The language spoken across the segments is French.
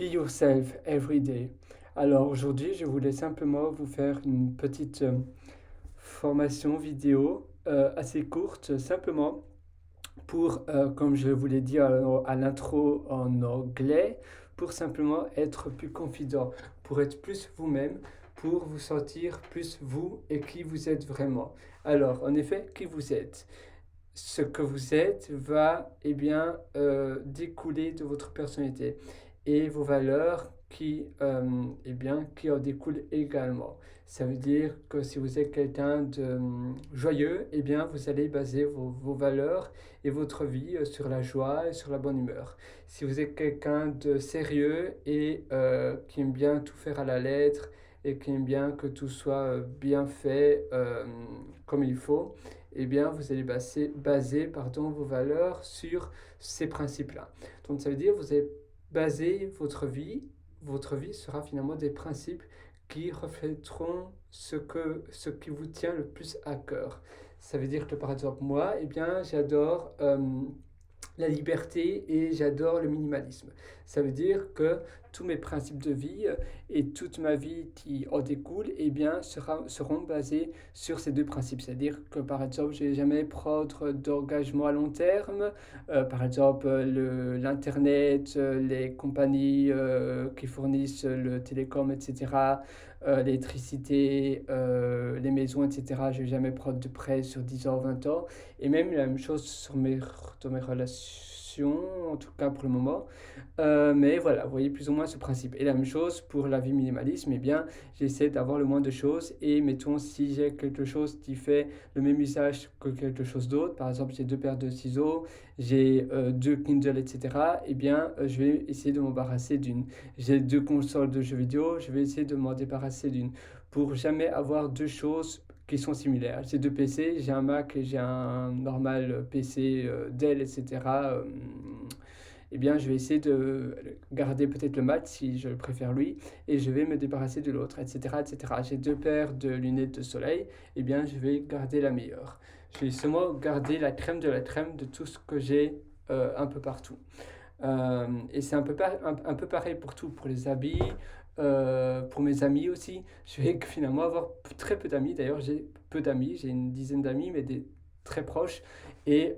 Be yourself every day. Alors aujourd'hui, je voulais simplement vous faire une petite formation vidéo assez courte, simplement pour, comme je vous l'ai dit à l'intro en anglais, pour simplement être plus confident, pour être plus vous-même, pour vous sentir plus vous et qui vous êtes vraiment. Alors, en effet, qui vous êtes? Ce que vous êtes va découler de votre personnalité et vos valeurs qui en découlent également. Ça veut dire que si vous êtes quelqu'un de joyeux, vous allez baser vos valeurs et votre vie sur la joie et sur la bonne humeur. Si vous êtes quelqu'un de sérieux et qui aime bien tout faire à la lettre et qui aime bien que tout soit bien fait comme il faut, vous allez baser vos valeurs sur ces principes-là. Donc, ça veut dire que vous allez baser votre vie. Votre vie sera finalement des principes qui reflèteront ce qui vous tient le plus à cœur. Ça veut dire que, par exemple, moi, j'adore la liberté et j'adore le minimalisme. Ça veut dire que tous mes principes de vie et toute ma vie qui en découle seront basés sur ces deux principes. C'est-à-dire que par exemple, je ne vais jamais prendre d'engagement à long terme. Par exemple, l'Internet, les compagnies qui fournissent le télécom, etc., l'électricité, les maisons, etc. Je ne vais jamais prendre de prêt sur 10 ans, 20 ans. Et même la même chose dans mes relations, en tout cas pour le moment. Mais voilà, vous voyez plus ou moins ce principe. Et la même chose pour la vie minimalisme, j'essaie d'avoir le moins de choses. Et mettons, si j'ai quelque chose qui fait le même usage que quelque chose d'autre, par exemple, j'ai deux paires de ciseaux, j'ai deux Kindle, etc., je vais essayer de m'embarrasser d'une. J'ai deux consoles de jeux vidéo, je vais essayer de m'en débarrasser d'une. Pour jamais avoir deux choses qui sont similaires. J'ai deux PC, j'ai un Mac et j'ai un normal PC Dell, etc. Je vais essayer de garder peut-être le Mac si je préfère lui et je vais me débarrasser de l'autre, etc., etc. J'ai deux paires de lunettes de soleil, je vais garder la meilleure. Je vais seulement garder la crème de tout ce que j'ai un peu partout. Et c'est un peu pareil pour tout, pour les habits, pour mes amis aussi. Je vais finalement avoir très peu d'amis. D'ailleurs, j'ai peu d'amis, j'ai une dizaine d'amis, mais des très proches. Et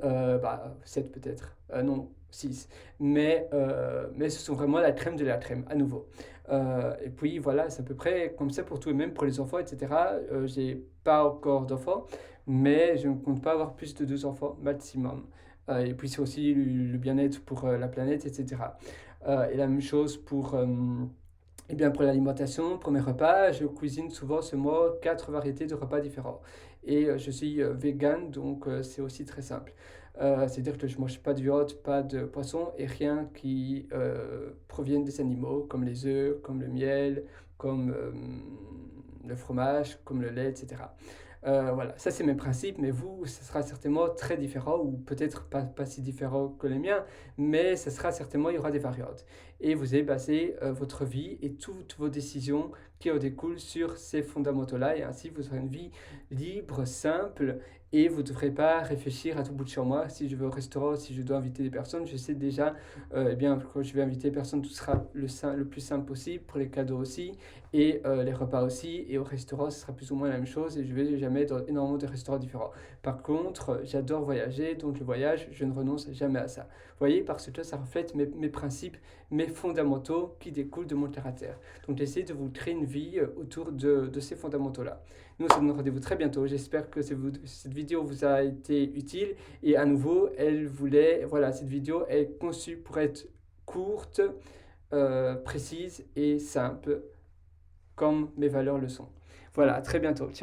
7 peut-être. Non, 6. Mais ce sont vraiment la crème de la crème, à nouveau. Et puis voilà, c'est à peu près comme ça pour tout, et même pour les enfants, etc. J'ai pas encore d'enfants, mais je ne compte pas avoir plus de 2 enfants maximum. Et puis c'est aussi le bien-être pour la planète, etc. Et la même chose pour l'alimentation, pour mes repas, je cuisine souvent seulement 4 variétés de repas différents. Et je suis vegan, donc c'est aussi très simple. C'est-à-dire que je ne mange pas de viande, pas de poisson et rien qui provienne des animaux, comme les œufs, comme le miel, comme le fromage, comme le lait, etc. Voilà, ça c'est mes principes, mais vous, ce sera certainement très différent, ou peut-être pas si différent que les miens, mais ce sera certainement, il y aura des variantes. Et vous allez baser votre vie et toutes vos décisions qui en découlent sur ces fondamentaux-là, et ainsi vous aurez une vie libre, simple, et vous ne devrez pas réfléchir à tout bout de champ. Moi, si je vais au restaurant, si je dois inviter des personnes, je sais déjà, quand je vais inviter des personnes, tout sera le plus simple possible, pour les cadeaux aussi, et les repas aussi, et au restaurant, ce sera plus ou moins la même chose, et je vais jamais dans énormément de restaurants différents. Par contre, j'adore voyager, donc le voyage, je ne renonce jamais à ça. Vous voyez, parce que ça reflète mes principes, mes fondamentaux qui découlent de mon caractère. Donc j'essaie de vous créer une vie autour de ces fondamentaux-là. Nous, on se donne rendez-vous très bientôt. J'espère que cette vidéo vous a été utile. Et à nouveau, cette vidéo est conçue pour être courte, précise et simple, comme mes valeurs le sont. Voilà, à très bientôt. Ciao.